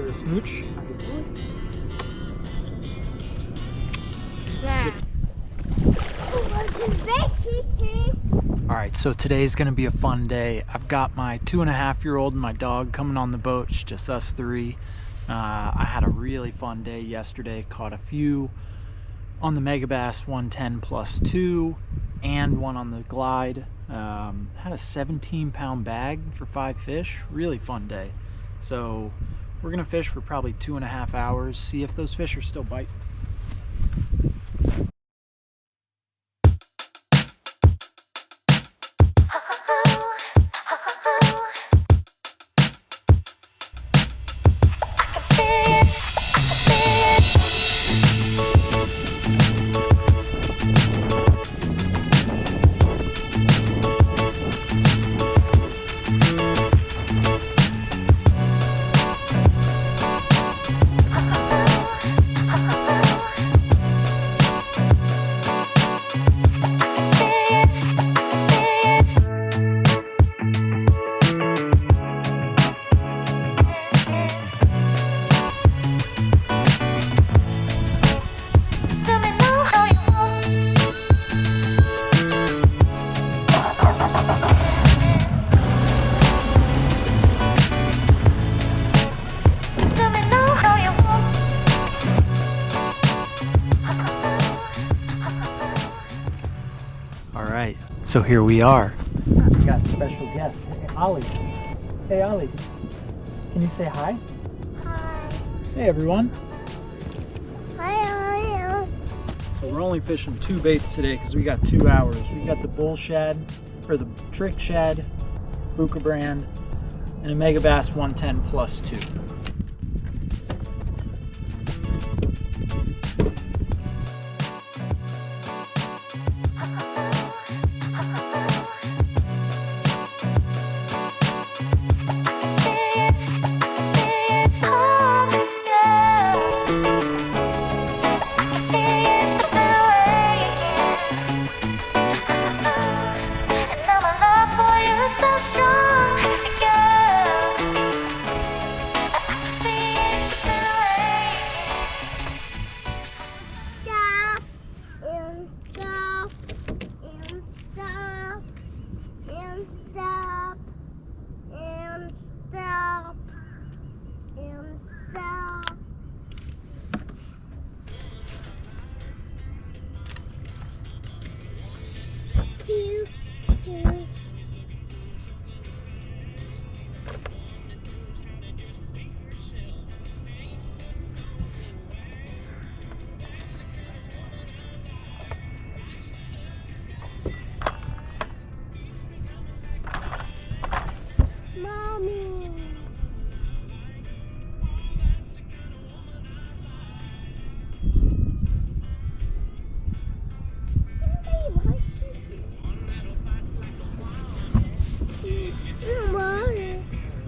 give her a smooch? Yeah. Alright, so today's gonna be a fun day. I've got my 2.5-year-old and my dog coming on the boat. It's just us three. I had a really fun day yesterday. Caught a few on the Megabass 110+2 and one on the Glide. Had a 17-pound bag for 5 fish. Really fun day. So we're gonna fish for probably 2.5 hours, see if those fish are still biting. Alright, so here we are. We got a special guest. Hey, Ollie. Hey, Ollie. Can you say hi? Hi. Hey, everyone. Hi. So we're only fishing 2 baits today because we got 2 hours. We got the bull shad, or the trick shad, Bucca Brand, and a Megabass 110+2.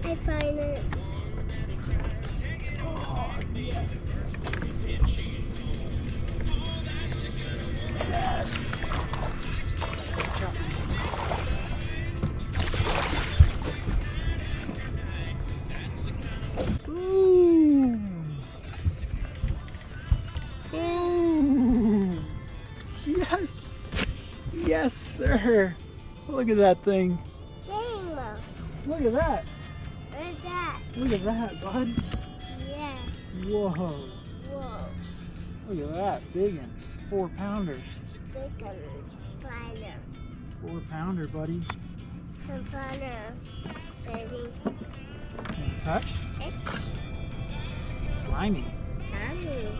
I find it. Oh, yes. Yes. Ooh. Ooh. Yes. Yes, sir. Look at that thing. Dang. Look at that. Where's that? Look at that, bud. Yes. Whoa. Whoa. Look at that. Big one. 4-pounder. Big spider. 4-pounder, buddy. Spider. Baby. Can you touch? Itch. Slimy. Sammy.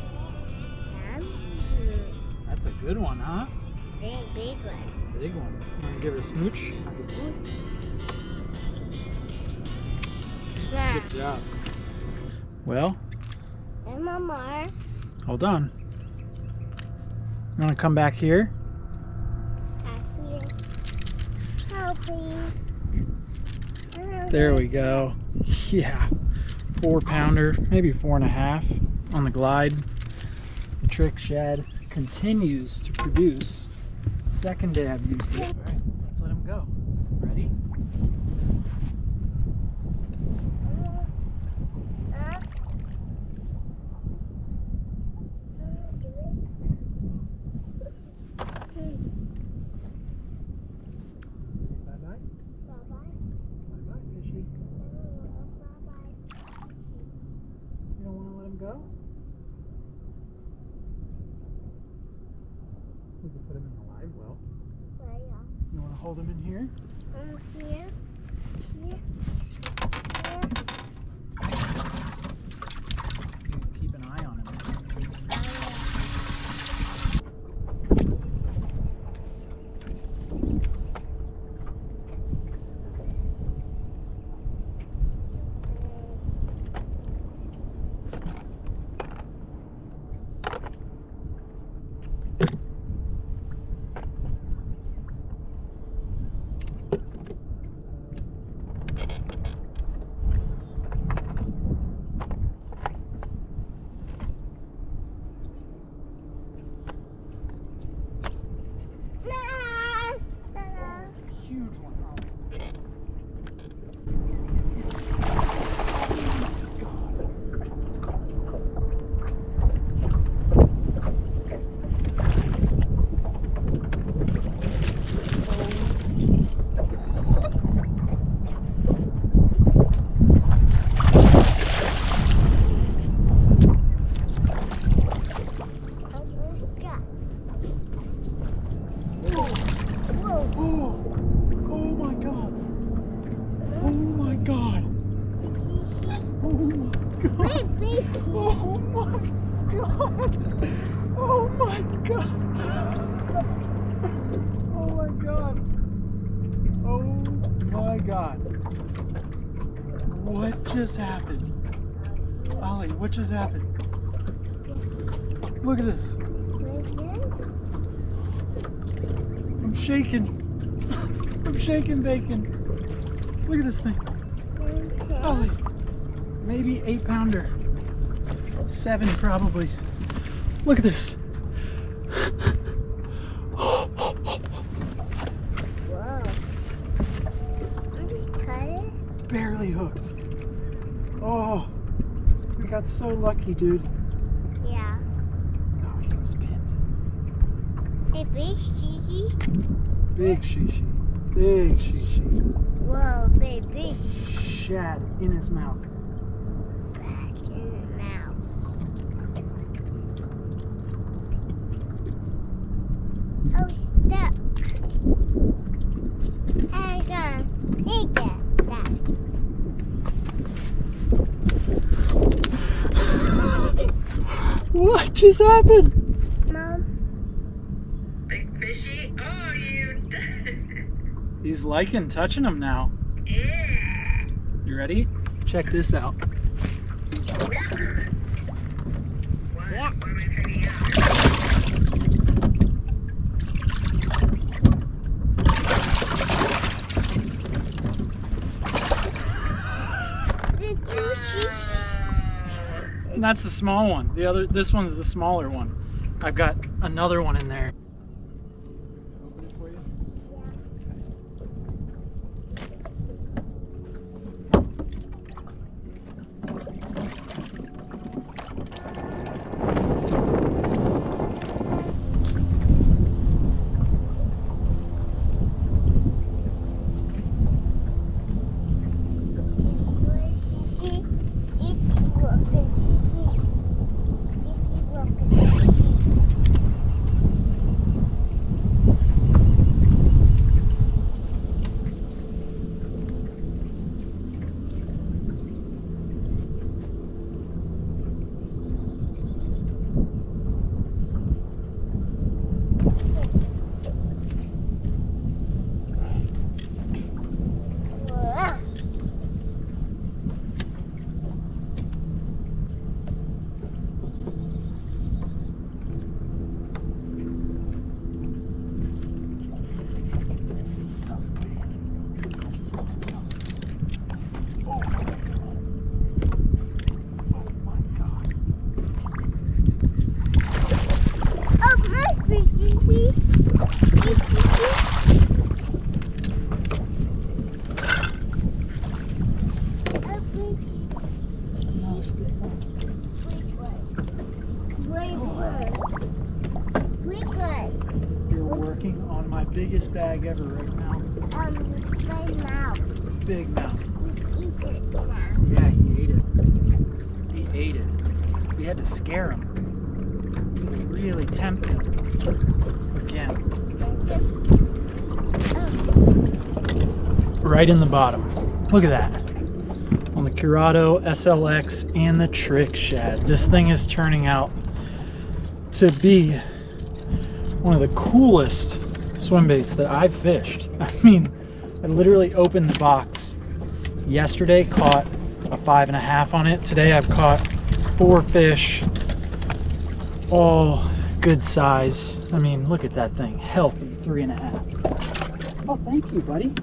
That's a good one, huh? Big one. Big one. You want to give her a smooch? Yeah. Good job. Well, And one more. hold on. You want to come back here? Help me. There we go. Yeah. 4-pounder, maybe 4.5 on the Glide. The Trick Shad continues to produce. Second day I've used it. All right, let's let him go. Ready? hold him in here. Here. Here. You keep an eye on him. Huge one. Oh my god! Oh my god! Oh my god! What just happened? Ollie, what just happened? Look at this! I'm shaking! I'm shaking bacon! Look at this thing! Ollie! Maybe 8-pounder. 7 probably. Look at this. Whoa. I just cut it. Barely hooked. Oh, we got so lucky, dude. Yeah. Oh, he was pinned. Hey, big shishi. Big shishi. Big shishi. Whoa, big Shad in his mouth. back in the mouth. Oh, stuck. I got that. What just happened? Mom. Big fishy? Oh, you. He's liking touching him now. Yeah. You ready? Check this out. What? Yeah. What am I turning out? The two shishi. And that's the small one. This one's the smaller one. I've got another one in there. Open it for you? Biggest bag ever right now. My mouth. Big mouth. Eat it now. Yeah, he ate it. He ate it. We had to scare him. Really tempt him. Again. Oh. right in the bottom. Look at that. On the Curado SLX and the Trick Shad. This thing is turning out to be one of the coolest swim baits that I've fished. I mean, I literally opened the box yesterday, caught a 5.5 on it. Today I've caught 4 fish, all good size. I mean, look at that thing, healthy, 3.5. Oh, thank you, buddy.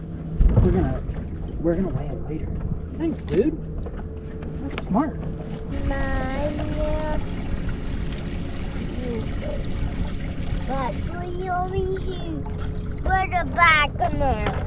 We're gonna weigh it later. Thanks, dude. That's smart. But we over here. Put the back in there.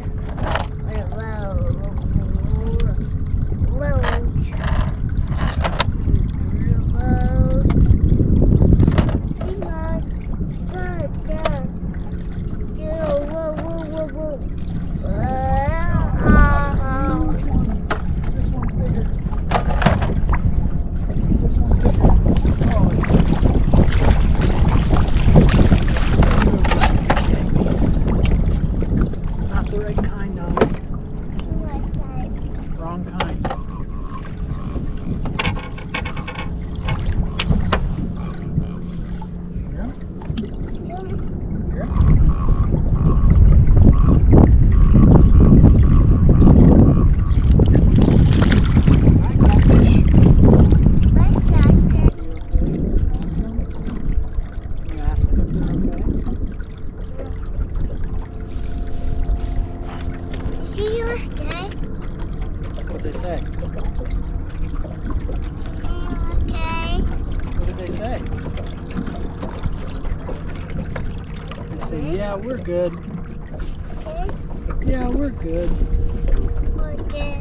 Yeah, we're good. Yeah, we're good. We're good.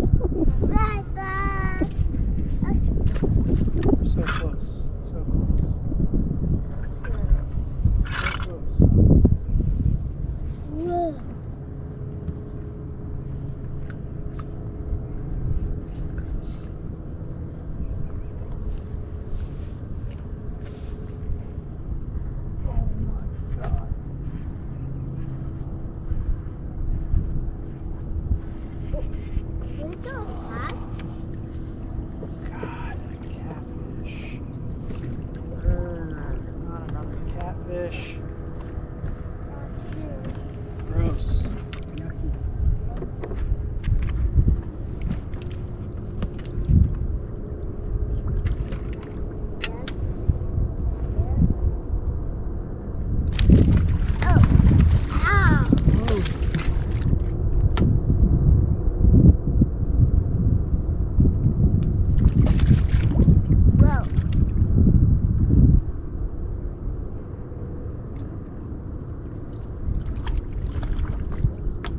Yeah, we're good. So close, so close. So close. Oh my God. God, a catfish. Not another catfish. Gross. Yucky.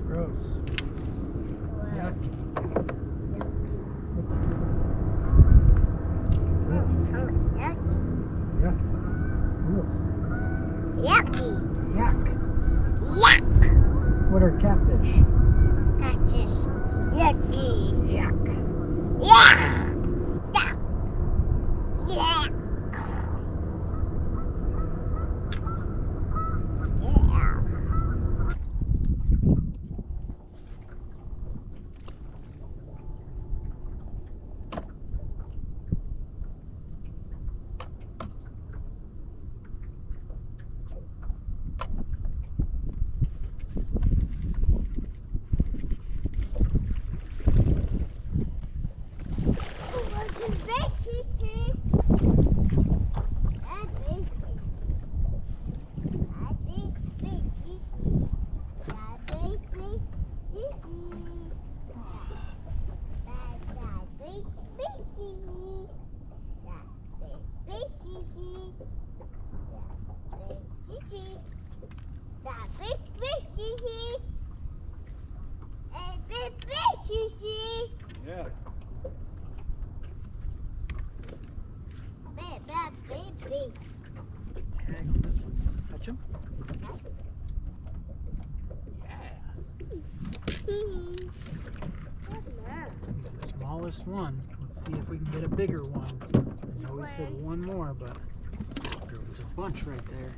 Gross. Yucky. Yucky. Yuck. Yuck. What are catfish? That's just yucky. Yuck. Yuck. Yuck. Yuck. catch him? Yeah. He's the smallest one. Let's see if we can get a bigger one. I know we said one more, but there was a bunch right there.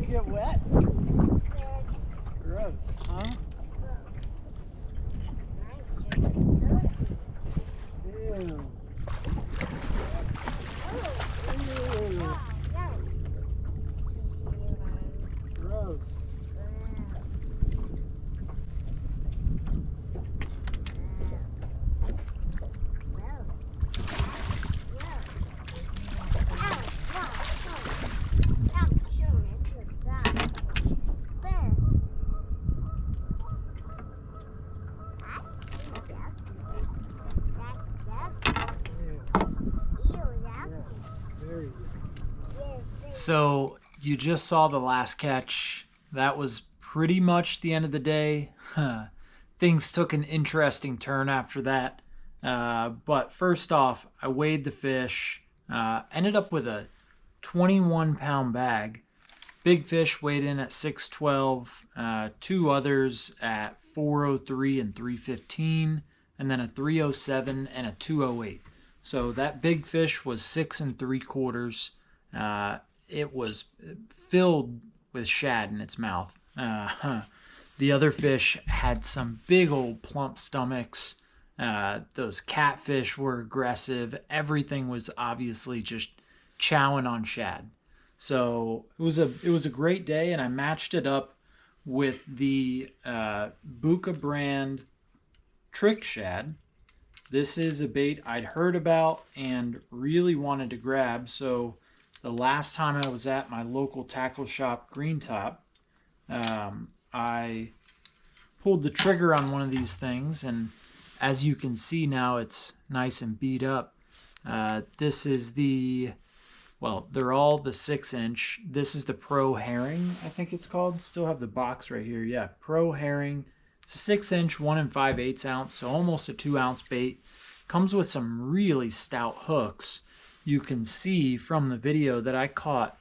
You get wet? Gross, huh? Ew. Ew. Gross. So you just saw the last catch. That was pretty much the end of the day. Things took an interesting turn after that. But first off, I weighed the fish. Ended up with a 21-pound bag. Big fish weighed in at 612. Two others at 403 and 315. And then a 307 and a 208. So that big fish was 6 3/4. It was filled with shad in its mouth. The other fish had some big old plump stomachs. Those catfish were aggressive. Everything was obviously just chowing on shad. So it was a great day, and I matched it up with the Bucca Brand Trick Shad. This is a bait I'd heard about and really wanted to grab. So the last time I was at my local tackle shop, Green Top, I pulled the trigger on one of these things, and as you can see now, it's nice and beat up. This is they're all the 6-inch. This is the Pro Herring, I think it's called. Still have the box right here. Yeah, Pro Herring. It's a 6-inch, 1 5/8 ounce, so almost a 2-ounce bait. Comes with some really stout hooks. You can see from the video that I caught,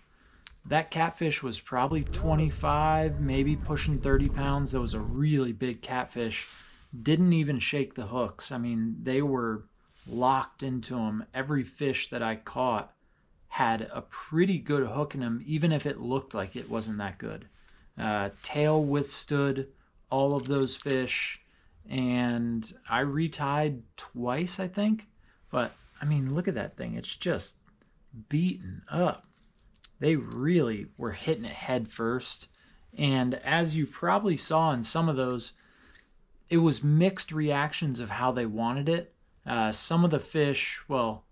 that catfish was probably 25, maybe pushing 30 pounds. That was a really big catfish. Didn't even shake the hooks. I mean, they were locked into them. Every fish that I caught had a pretty good hook in them, even if it looked like it wasn't that good. Tail withstood all of those fish, and I retied twice, I think. But I mean, look at that thing. It's just beaten up. They really were hitting it head first. And as you probably saw in some of those, it was mixed reactions of how they wanted it. Some of the fish, well,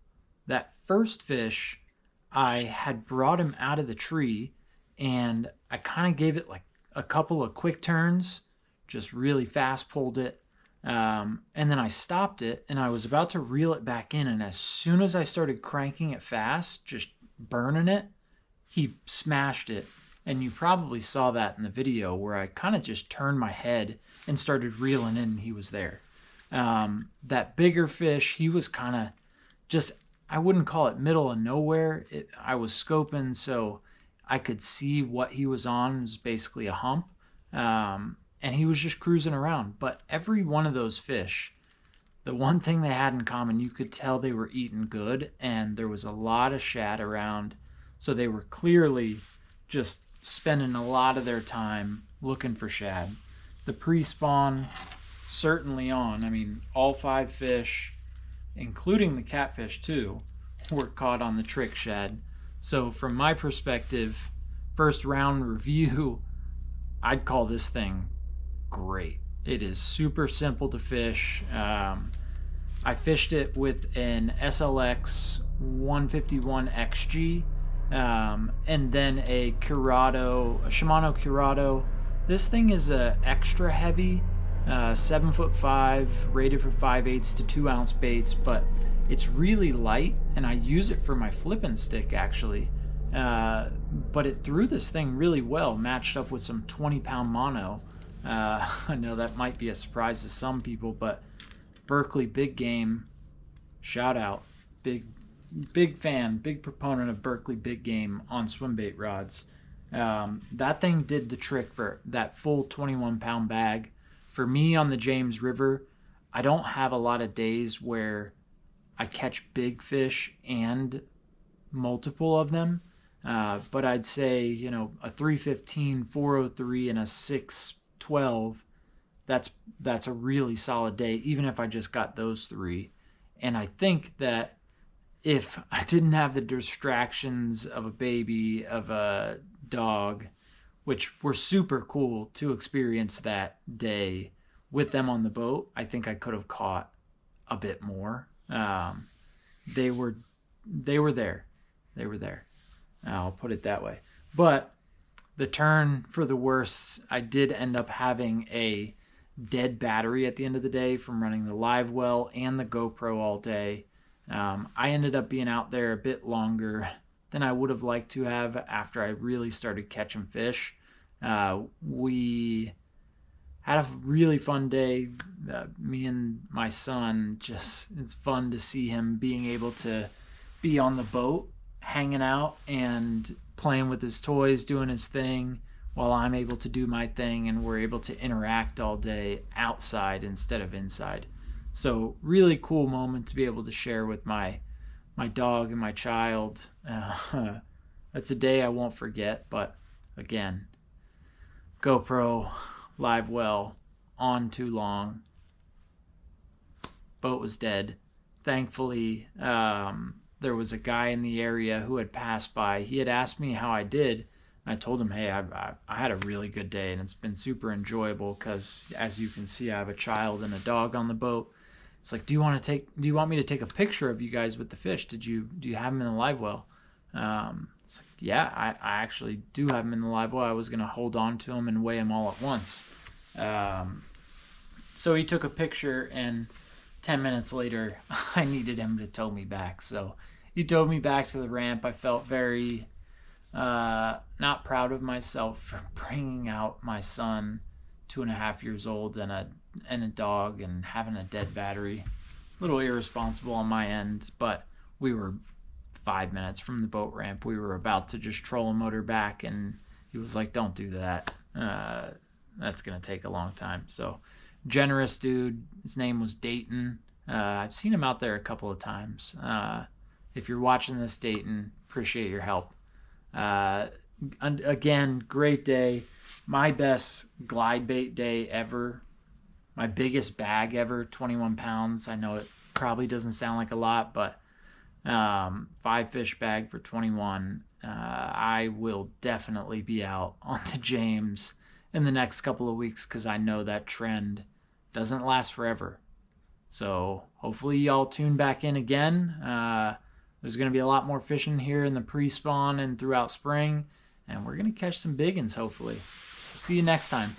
that first fish, I had brought him out of the tree, and I kind of gave it like a couple of quick turns, just really fast pulled it. And then I stopped it, and I was about to reel it back in, and as soon as I started cranking it fast, just burning it, he smashed it. And you probably saw that in the video where I kind of just turned my head and started reeling in, and he was there. That bigger fish, he was kind of just, I wouldn't call it middle of nowhere. I was scoping so I could see what he was on. It was basically a hump. And he was just cruising around. But every one of those fish, the one thing they had in common, you could tell they were eating good, and there was a lot of shad around. So they were clearly just spending a lot of their time looking for shad. The pre-spawn certainly on. I mean, all 5 fish, including the catfish too, were caught on the Trick Shad. So from my perspective, first round review, I'd call this thing great. It is super simple to fish. I fished it with an SLX 151 XG, and then a Shimano Curado. This thing is a extra heavy, 7'5", rated for 5/8 to 2 ounce baits, but it's really light, and I use it for my flipping stick actually. But it threw this thing really well, matched up with some 20-pound mono. I know that might be a surprise to some people, but Berkeley Big Game, shout out, big fan, big proponent of Berkeley Big Game on swim bait rods. That thing did the trick for that full 21-pound bag. For me on the James River, I don't have a lot of days where I catch big fish and multiple of them, but I'd say, you know, a 315, 403, and a 612, that's a really solid day, even if I just got those 3. And I think that if I didn't have the distractions of a baby, of a dog, which were super cool to experience that day with them on the boat, I think I could have caught a bit more. They were there. They were there. I'll put it that way. But the turn for the worse, I did end up having a dead battery at the end of the day from running the live well and the GoPro all day. I ended up being out there a bit longer than I would have liked to have after I really started catching fish. We had a really fun day. Me and my son, it's fun to see him being able to be on the boat, hanging out and playing with his toys, doing his thing, while I'm able to do my thing, and we're able to interact all day outside instead of inside. So really cool moment to be able to share with my dog and my child. That's a day I won't forget. But again, GoPro, live well, on too long. Boat was dead. Thankfully, there was a guy in the area who had passed by. He had asked me how I did. I told him, hey, I had a really good day, and it's been super enjoyable because, as you can see, I have a child and a dog on the boat. It's like, do you want me to take a picture of you guys with the fish? Do you have them in the live well? It's like, yeah, I actually do have them in the live well. I was going to hold on to them and weigh them all at once. So he took a picture, and 10 minutes later, I needed him to tow me back. So he towed me back to the ramp. I felt very not proud of myself for bringing out my son, 2.5 years old, and a dog, and having a dead battery. A little irresponsible on my end, but we were 5 minutes from the boat ramp. We were about to just troll a motor back, and he was like, don't do that. That's going to take a long time. So generous dude. His name was Dayton. I've seen him out there a couple of times. If you're watching this, Dayton, appreciate your help. Again, great day. My best glide bait day ever. My biggest bag ever, 21 pounds. I know it probably doesn't sound like a lot, but 5 fish bag for 21. I will definitely be out on the James in the next couple of weeks because I know that trend doesn't last forever. So hopefully y'all tune back in again. There's going to be a lot more fishing here in the pre-spawn and throughout spring, and we're going to catch some big ones hopefully. See you next time.